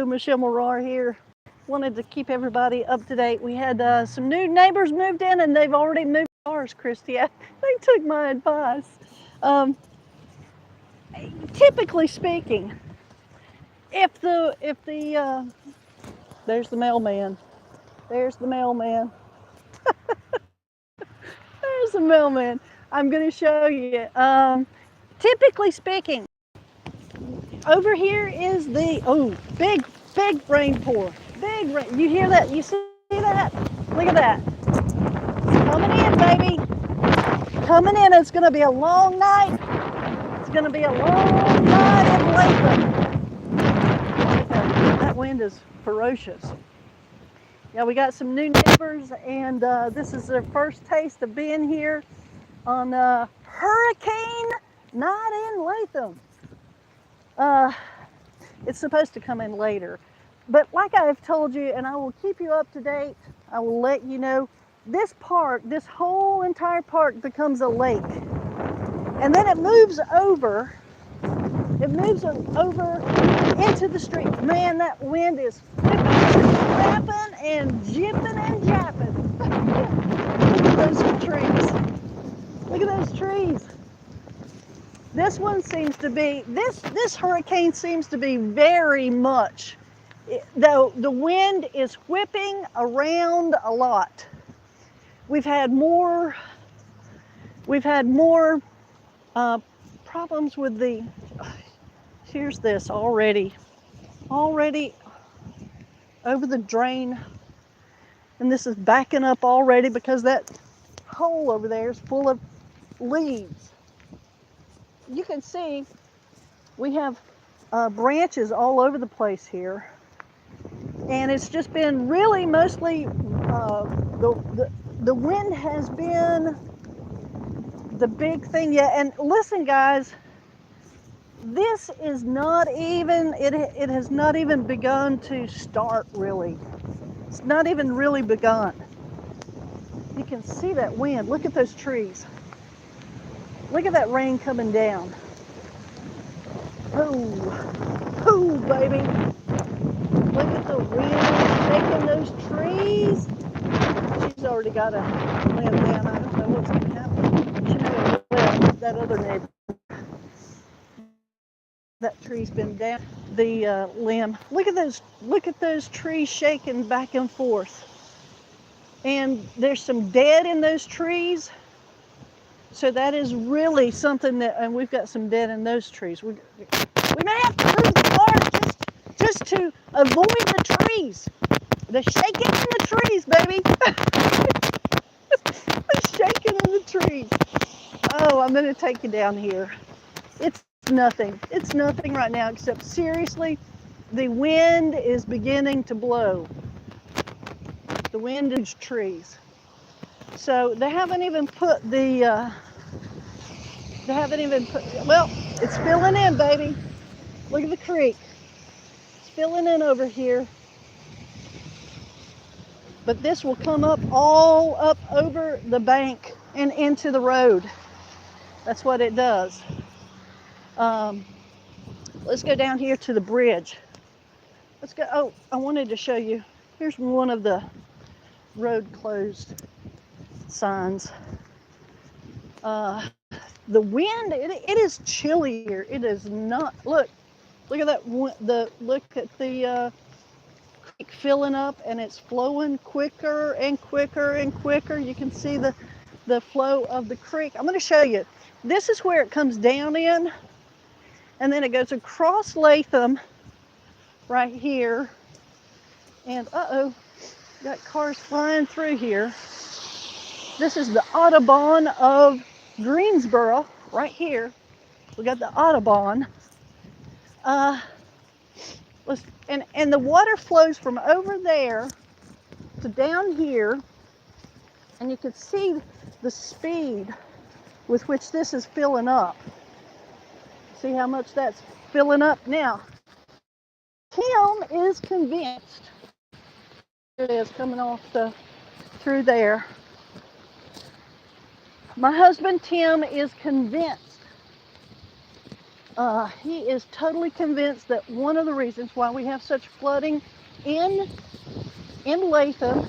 Michelle Morar here. Wanted to keep everybody up to date. We had some new neighbors moved in, and they've already moved ours, Christy. They took my advice. Um, Typically speaking, if the there's the mailman. There's the mailman. There's the mailman. I'm going to show you. Typically speaking, over here is the big rain pour. Big rain. You hear that? You see that? Look at that. Coming in, baby. Coming in. It's going to be a long night. It's going to be a long night in Latham. That wind is ferocious. Yeah, we got some new neighbors, and this is their first taste of being here on hurricane night in Latham. It's supposed to come in later, but like I have told you, and I will keep you up to date, I will let you know, this park, this whole entire park becomes a lake, and then it moves over into the street. Man, that wind is flipping and flapping and jipping and japping. Look at those trees. Look at those trees. This one seems to be, this hurricane seems to be very much, though the wind is whipping around a lot. We've had more problems with the, here's this already over the drain, and this is backing up already because that hole over there is full of leaves. You can see we have branches all over the place here, and it's just been really mostly the wind has been the big thing. Yeah, and listen guys, this is not even, it has not even begun to start really. It's not even really begun. You can see that wind. Look at those trees. Look at that rain coming down. Oh, baby. Look at the wind shaking those trees. She's already got a limb down. I don't know what's going to happen. She may have left that other neighbor. That tree's been down the limb. Look at those trees shaking back and forth. And there's some dead in those trees. So that is really something that, and we've got some dead in those trees. We may have to move the car just to avoid the trees. The shaking in the trees, baby. The shaking in the trees. Oh, I'm going to take you down here. It's nothing. It's nothing right now, except seriously, the wind is beginning to blow. The wind is trees. So they haven't even put the, well, it's filling in, baby. Look at the creek. It's filling in over here. But this will come up all up over the bank and into the road. That's what it does. Let's go down here to the bridge. Let's go. Oh, I wanted to show you. Here's one of the road closed signs. The wind, it is chillier. It is not. Look at that. Look at the creek filling up, and it's flowing quicker and quicker and quicker. You can see the flow of the creek. I'm going to show you. This is where it comes down in, and then it goes across Latham right here. And got cars flying through here. This is the Audubon of Greensboro right here. We got the Audubon. And the water flows from over there to down here, and you can see the speed with which this is filling up. See how much that's filling up now. Tim is convinced. It is coming off through there. My husband Tim is convinced He is totally convinced that one of the reasons why we have such flooding in Latham,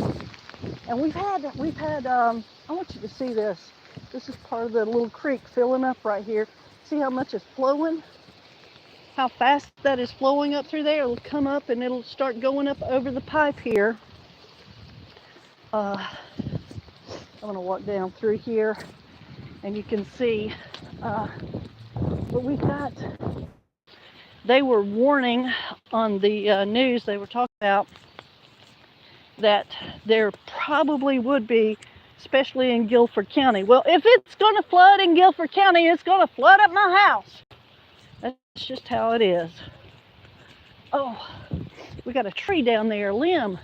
and we've had. I want you to see this. This is part of the little creek filling up right here. See how much is flowing? How fast that is flowing up through there? It'll come up and it'll start going up over the pipe here. I'm gonna walk down through here, and you can see. But we've got. They were warning on the news. They were talking about that there probably would be, especially in Guilford County. Well, if it's going to flood in Guilford County, it's going to flood up my house. That's just how it is. Oh, we got a tree down there, a limb.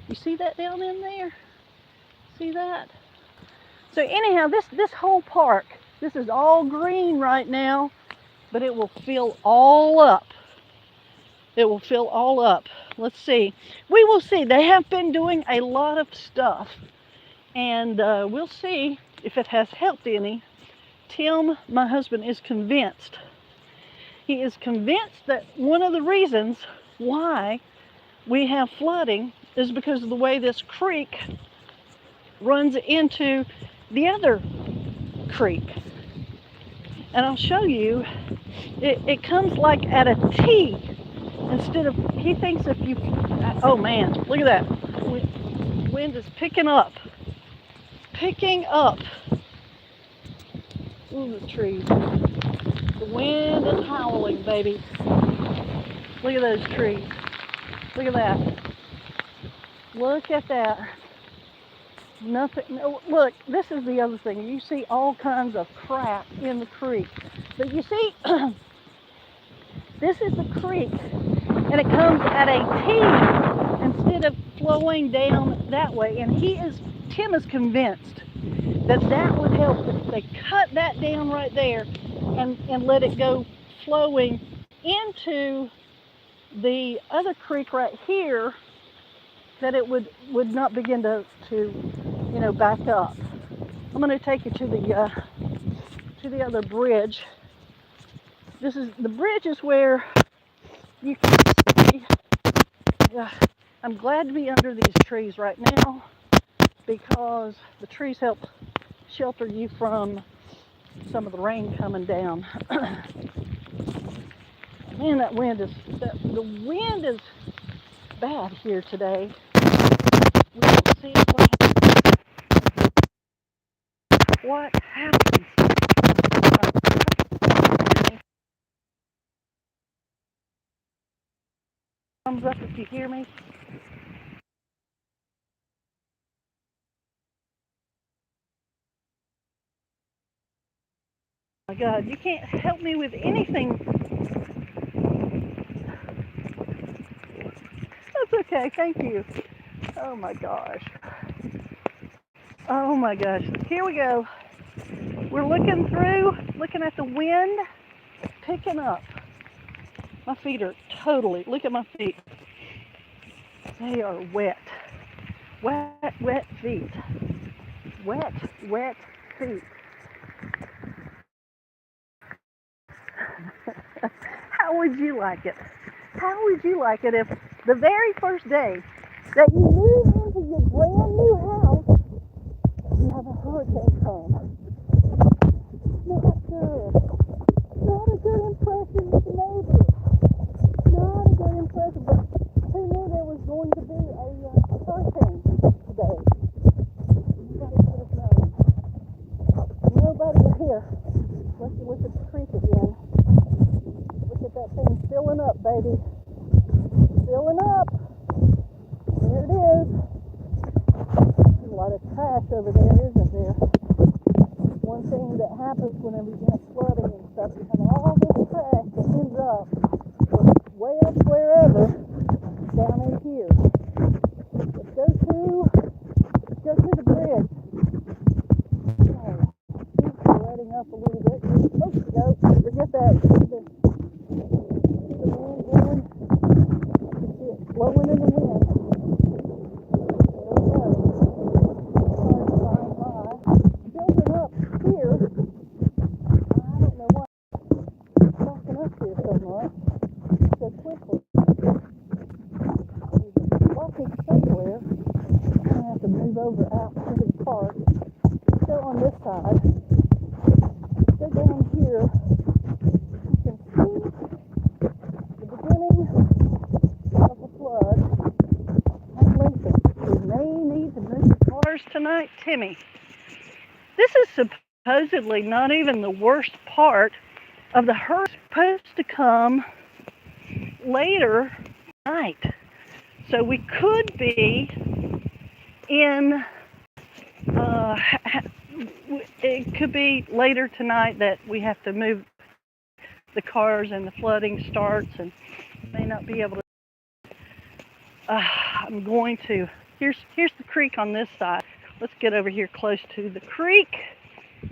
You see that down in there? See that? So anyhow, this whole park, this is all green right now, but it will fill all up. It will fill all up. Let's see. We will see. They have been doing a lot of stuff, and we'll see if it has helped any. Tim, my husband, is convinced. He is convinced that one of the reasons why we have flooding is because of the way this creek runs into the other creek. And I'll show you, it comes like at a T instead of, he thinks if you, oh man, look at that. Wind is picking up. Picking up. Ooh, the trees. The wind is howling, baby. Look at those trees. Look at that. Look at that. Nothing. No, look, this is the other thing. You see all kinds of crap in the creek. But you see, this is the creek, and it comes at a T instead of flowing down that way. And Tim is convinced that that would help if they cut that down right there and let it go flowing into the other creek right here, that it would not begin to back up. I'm going to take you to the other bridge. This is the bridge is where you can see. I'm glad to be under these trees right now because the trees help shelter you from some of the rain coming down. Man, the wind is bad here today. We don't see what happens. Thumbs up if you hear me. Oh my God, you can't help me with anything. That's okay, thank you. Oh my gosh. Oh my gosh. Here we go. We're looking at the wind picking up. My feet are totally, look at my feet. They are wet. Wet feet. Wet feet. How would you like it? How would you like it if the very first day that you move into your brand new house, you have a hurricane come? Not good. Not a good impression with the neighbors. Not a good impression, but who knew there was going to be a hurricane today? Nobody could have known. Nobody here. Let's look at the creek again. Look at that thing filling up, baby. Filling up. There it is. There's a lot of trash over there, isn't there? One thing that happens whenever you have flooding and stuff, you have all this trash that ends up way up wherever down in here. Let's go to the bridge. Oh, it's letting up a little bit. Oh, no, forget that. The wind blowing. You can see it blowing in the wind. There we go. Cars flying by. Building up here. I don't know what. Backing up over out into the park. Go on this side. Go down here. You can see the beginning of the flood. And listen, we may need to move the cars tonight. Timmy, this is supposedly not even the worst part of the hurricane. It's supposed to come later tonight. So we could be in, it could be later tonight that we have to move the cars and the flooding starts and may not be able to. I'm going to, here's the creek on this side. Let's get over here close to the creek.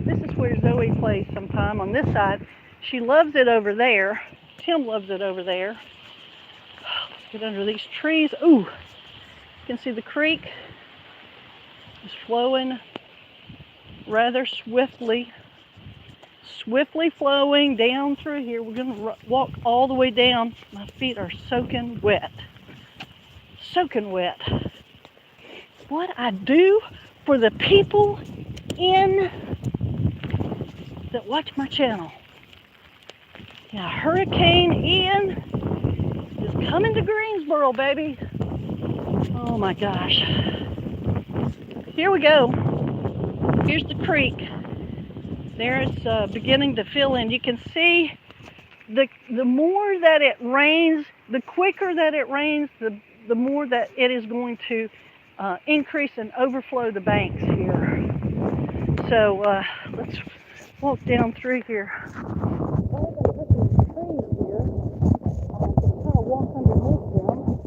This is where Zoe plays sometime on this side. She loves it over there. Tim loves it over there. Let's get under these trees. Ooh, you can see the creek is flowing rather swiftly flowing down through here. We're going to walk all the way down. My feet are soaking wet. What I do for the people that watch my channel. Yeah, Hurricane Ian is coming to Greensboro, baby. Oh my gosh. Here we go. Here's the creek. There it's beginning to fill in. You can see the more that it rains, the quicker that it rains, the more that it is going to increase and overflow the banks here. So let's walk down through here. I'm going to hit these trees here. I'm going to kind of walk underneath them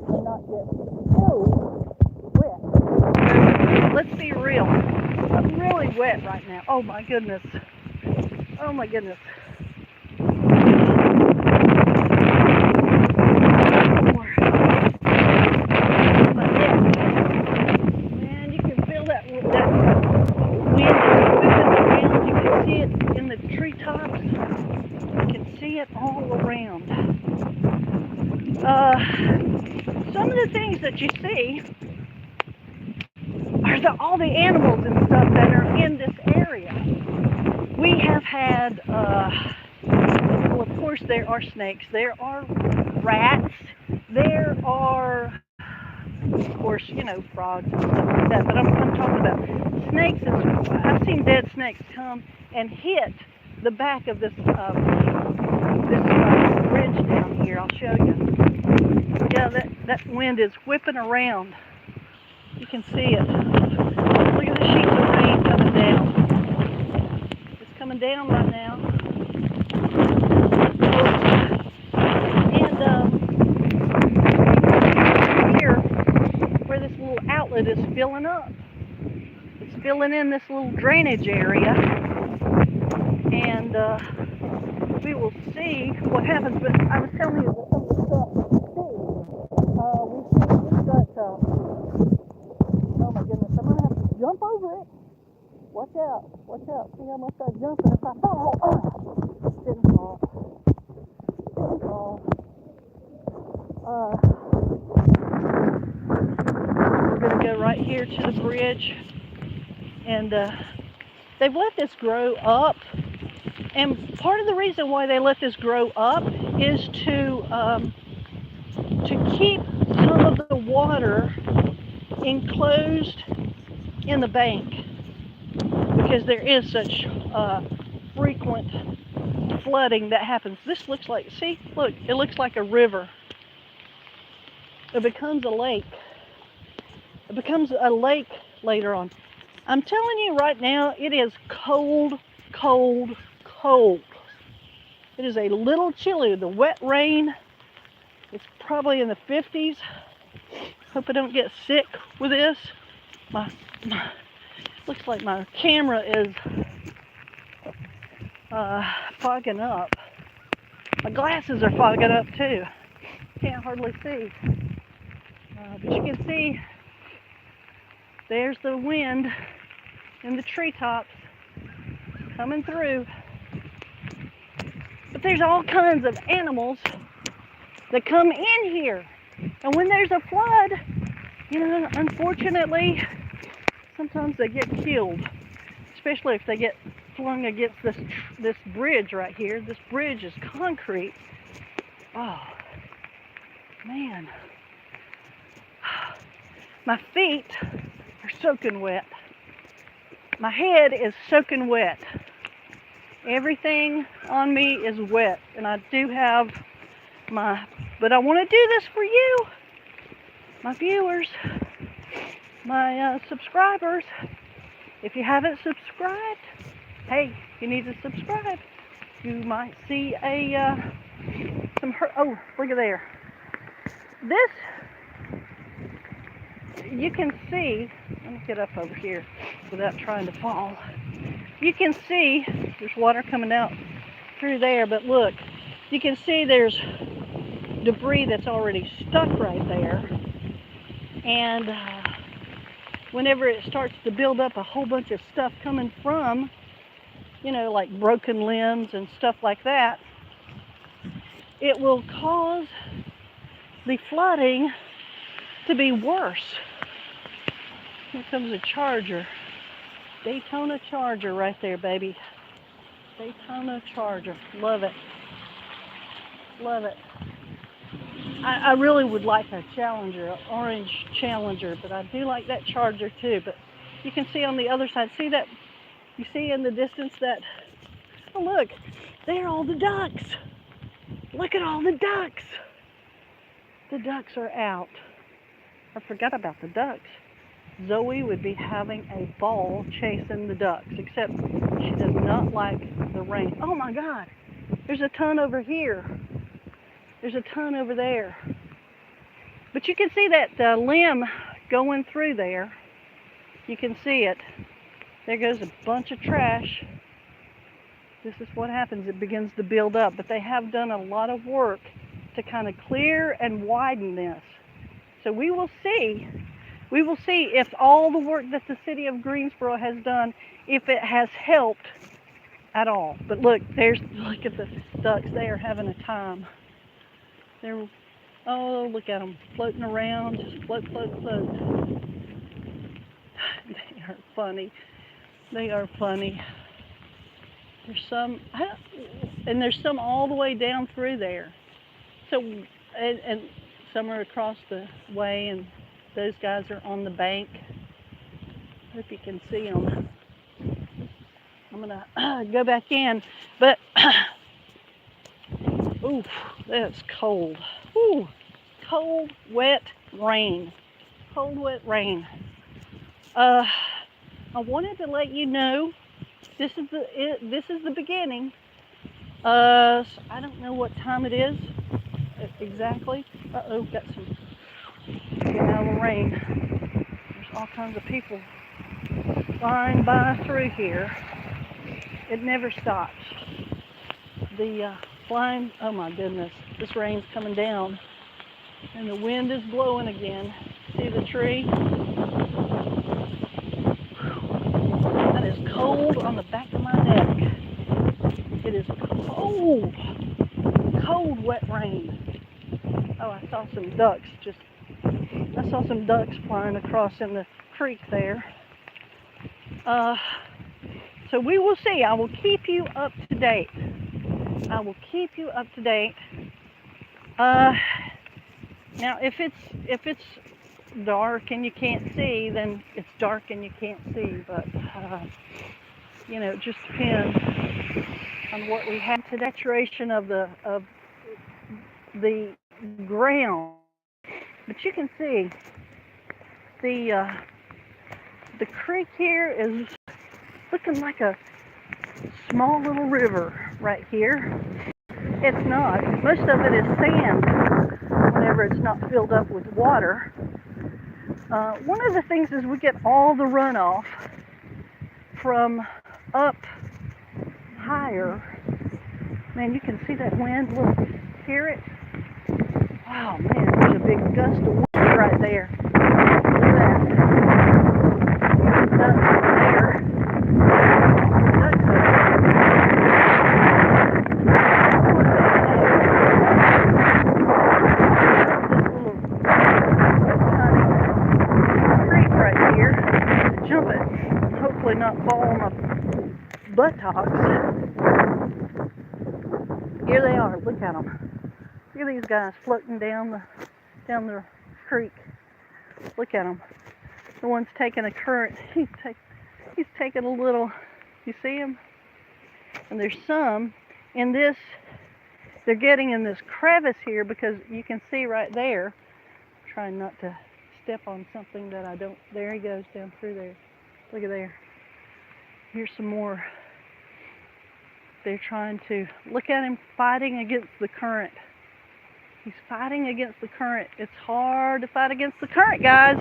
and not get so wet. Let's be real. I'm really wet right now. Oh my goodness. Oh my goodness. Man, you can feel that wind whipping around. You can see it in the treetops. You can see it all around. Some of the things that you see are all the animals and stuff that are in this area. We have had, well, of course, there are snakes. There are rats. There are, of course, frogs and stuff like that. But I'm talking about snakes. I've seen dead snakes come and hit the back of this bridge down here. I'll show you. Yeah, that wind is whipping around. You can see it. Look at the sheets of rain coming down. It's coming down right now. And here, where this little outlet is filling up. It's filling in this little drainage area. And we will see what happens. But I was telling you that some of the stuff we've got, oh my goodness, I'm going to have to jump over it. Watch out. See how much I jump, and if I fall, didn't fall. We're going to go right here to the bridge, and they've let this grow up, and part of the reason why they let this grow up is to keep some of the water enclosed in the bank, because there is such frequent flooding that happens. This looks like, see, look, it looks like a river. It becomes a lake. It becomes a lake later on. I'm telling you right now, it is cold. It is a little chilly. The wet rain, it's probably in the 50s. Hope I don't get sick with this. Looks like my camera is fogging up. My glasses are fogging up too. Can't hardly see. But you can see there's the wind in the treetops coming through. But there's all kinds of animals that come in here. And when there's a flood, unfortunately, sometimes they get killed, especially if they get flung against this bridge right here. This bridge is concrete. Oh, man. My feet are soaking wet. My head is soaking wet. Everything on me is wet, and I do have but I want to do this for you, my viewers, my subscribers. If you haven't subscribed, hey, you need to subscribe. You might see oh, look at there. This, you can see, let me get up over here without trying to fall. You can see there's water coming out through there, but look, you can see there's debris that's already stuck right there. And whenever it starts to build up a whole bunch of stuff coming from, like broken limbs and stuff like that, it will cause the flooding to be worse. Here comes a Charger. Daytona Charger right there, baby. Daytona Charger. Love it. Love it. I really would like a Challenger, an orange Challenger, but I do like that Charger too. But you can see on the other side, see that? You see in the distance that, oh look, there are all the ducks. Look at all the ducks. The ducks are out. I forgot about the ducks. Zoe would be having a ball chasing the ducks, except she does not like the rain. Oh my God, there's a ton over here. There's a ton over there. But you can see that limb going through there. You can see it. There goes a bunch of trash. This is what happens. It begins to build up. But they have done a lot of work to kind of clear and widen this. So we will see. We will see if all the work that the city of Greensboro has done, if it has helped at all. But look at the ducks. They are having a time. Oh, look at them floating around, just float, float, float. They are funny. They are funny. There's some, and there's some all the way down through there. So, and some are across the way, and those guys are on the bank. I hope you can see them. I'm gonna go back in, but oof, that's cold. Ooh, cold, wet rain. Cold, wet rain. I wanted to let you know this is the beginning. So I don't know what time it is exactly. Uh-oh, got some getting out of the rain. There's all kinds of people flying by through here. It never stops. The flying, oh my goodness, this rain's coming down and the wind is blowing again. See the tree? That is cold on the back of my neck. It is cold. Cold, wet rain. Oh, I saw some ducks flying across in the creek there. So we will see. I will keep you up to date. I will keep you up to date. Now, if it's dark and you can't see, then it's dark and you can't see. But it just depends on what we have. To saturation of the ground. But you can see the creek here is looking like a small little river right here. It's not. Most of it is sand whenever it's not filled up with water. One of the things is we get all the runoff from up higher. Man, you can see that wind. Look, hear it? Wow, man, there's a big gust of wind right there. Look at that. Ducks there. Ducks This little tiny creek right here. Jumping not fall on my buttocks. Here they are. Look at them. Look at these guys floating down the creek. Look at them. The one's taking a current. He's taking a little. You see him? And there's some in this. They're getting in this crevice here because you can see right there. I'm trying not to step on something that I don't. There he goes down through there. Look at there. Here's some more. They're trying to look at him fighting against the current. He's fighting against the current. It's hard to fight against the current, guys.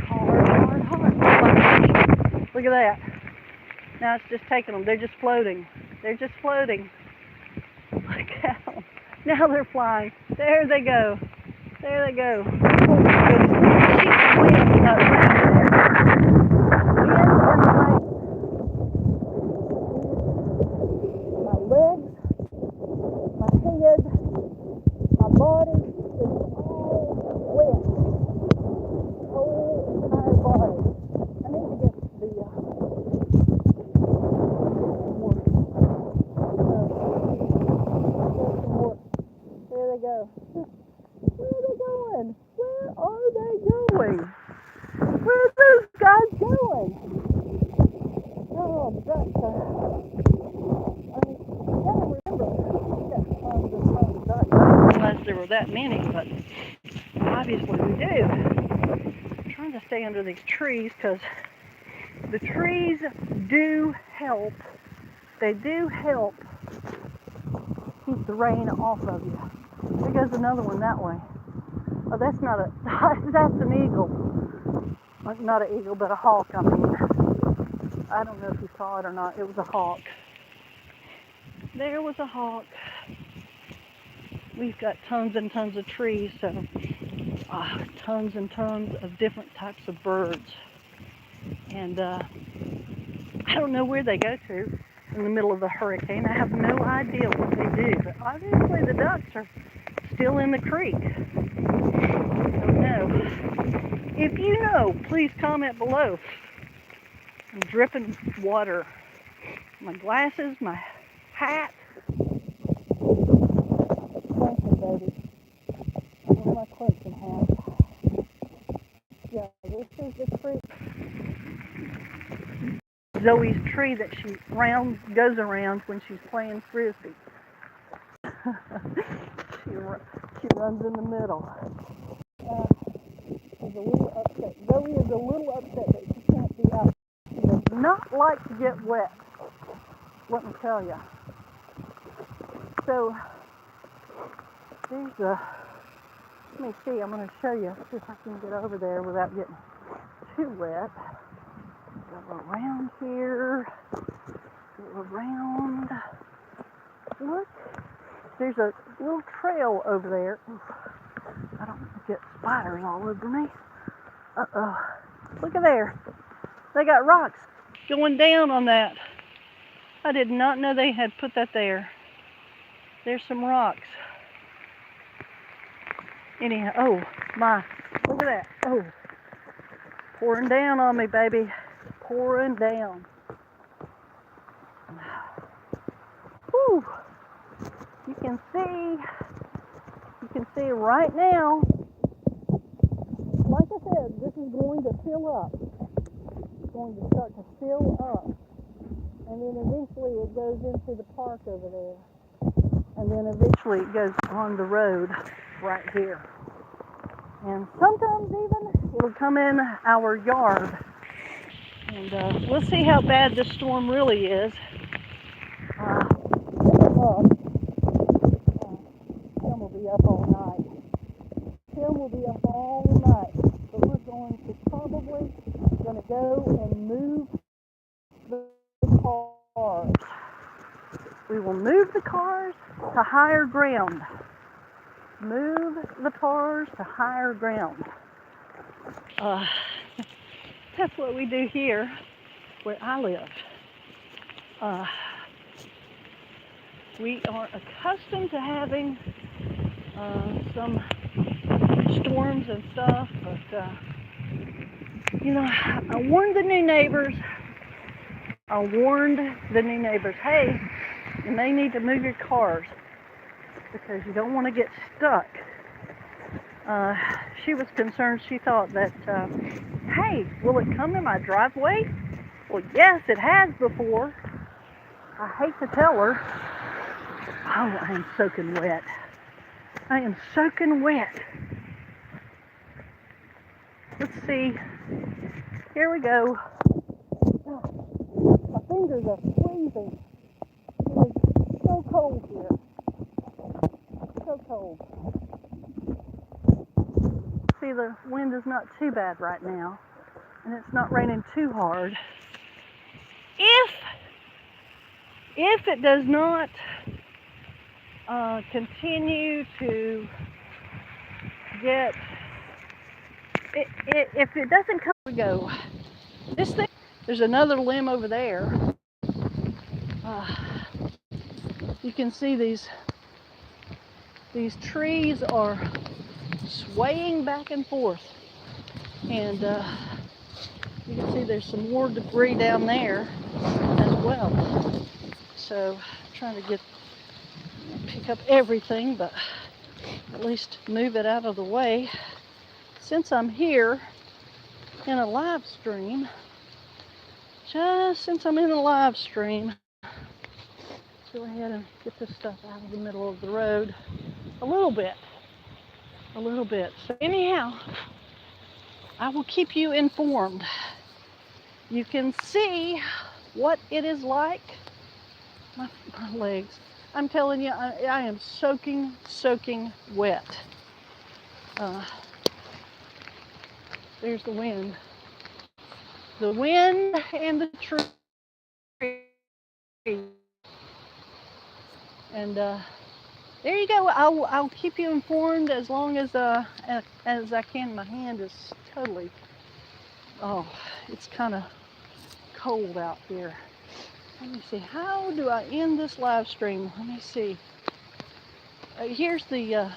Hard. Look at that. Now it's just taking them. They're just floating. They're just floating. Look at them. Now they're flying. There they go. There they go. Oh my goodness. She's wind up right there. Wind and light. My legs, my head, my body is all wet. Whole entire body. I need to get the more. There they go. Where are they going? Where are they going? Where are those guys going? Oh, that's I gotta remember. We got tons and tons of ducks. I didn't realize there were that many, but obviously we do. I'm trying to stay under these trees because the trees do help. They do help keep the rain off of you. There goes another one that way. Oh, that's not a, that's an eagle. Not an eagle, but a hawk, I mean. I don't know if you saw it or not. It was a hawk. There was a hawk. We've got tons and tons of trees, so tons and tons of different types of birds. And I don't know where they go to in the middle of the hurricane. I have no idea what they do, but obviously the ducks are still in the creek. I don't know. If you know, please comment below. I'm dripping water. My glasses, my hat. Clemson, baby. One of my Clemson hats. Yeah, this is the tree. Zoe's tree that she goes around when she's playing frisbee. she runs in the middle. She's a little upset. Zoe is a little upset that she can't be out. She does not like to get wet. Let me tell you. So there's let me see. I'm going to show you. See if I can get over there without getting too wet. Go around here. Go around. Look. There's a little trail over there. Oof. I don't want to get spiders all over me. Uh-oh. Look at there. They got rocks going down on that. I did not know they had put that there. There's some rocks. Anyhow, oh my, look at that. Oh, pouring down on me, baby. Pouring down. Whew. You can see right now, like I said, this is going to fill up. It's going to start to fill up. And then eventually it goes into the park over there. And then eventually it goes on the road right here. And sometimes even it'll come in our yard. And we'll see how bad this storm really is. Tim will be up all night. Tim will be up all night. But we're probably going to go and move the cars. We will move the cars to higher ground. Move the cars to higher ground. That's what we do here where I live. We are accustomed to having some storms and stuff, but You know, I warned the new neighbors. Hey, you may need to move your cars because you don't want to get stuck. She was concerned. She thought that, hey, will it come in my driveway? Well, yes, it has before. I hate to tell her. Oh, I am soaking wet. I am soaking wet. Let's see. Here we go. My fingers are freezing. It is so cold here. So cold. See, the wind is not too bad right now, and it's not raining too hard. If it does not continue to get, if it doesn't come, we go. This thing, there's another limb over there. You can see these trees are swaying back and forth, and you can see there's some more debris down there as well. So I'm trying to pick up everything, but at least move it out of the way. Since I'm here in a live stream, let's go ahead and get this stuff out of the middle of the road a little bit. So anyhow, I will keep you informed. You can see what it is like. My legs. I'm telling you, I am soaking wet. There's the wind. The wind and the tree. And there you go. I'll keep you informed as long as I can. My hand is totally, it's kind of cold out here. Let me see, how do I end this live stream? Let me see. Here's the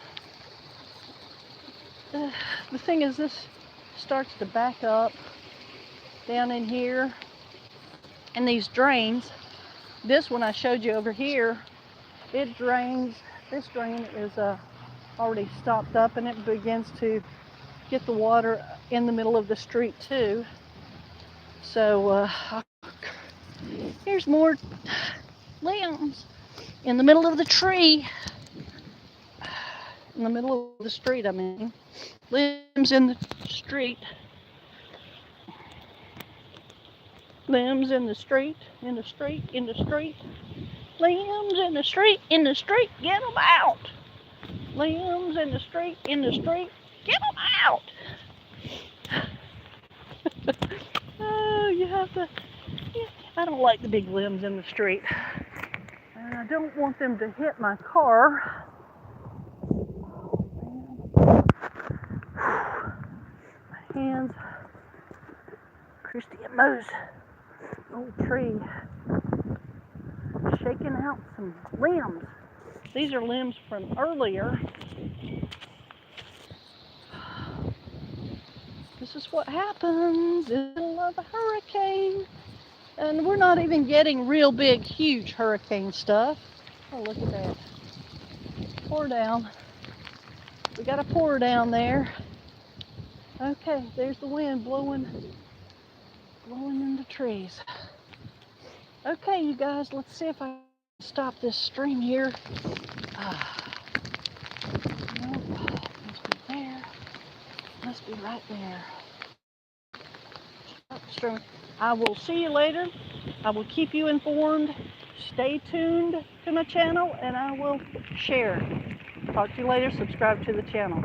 thing is, this starts to back up down in here. And these drains, this one I showed you over here, it drains, this drain is already stopped up, and it begins to get the water in the middle of the street too. So here's more limbs in the middle of the tree. In the middle of the street, I mean. Limbs in the street. Limbs in the street, in the street. Limbs in the street, get them out. Limbs in the street, get them out. Oh, you have to, I don't like the big limbs in the street. And I don't want them to hit my car. My hands. Christy and Mo's old tree shaking out some limbs. These are limbs from earlier. This is what happens in the middle of a hurricane. And we're not even getting real big, huge hurricane stuff. Oh, look at that. Pour down. We got a pour down there. Okay, there's the wind blowing in the trees. Okay, you guys, let's see if I can stop this stream here. Nope, must be there. Must be right there. Stop the stream. I will see you later. I will keep you informed. Stay tuned to my channel, and I will share. Talk to you later. Subscribe to the channel.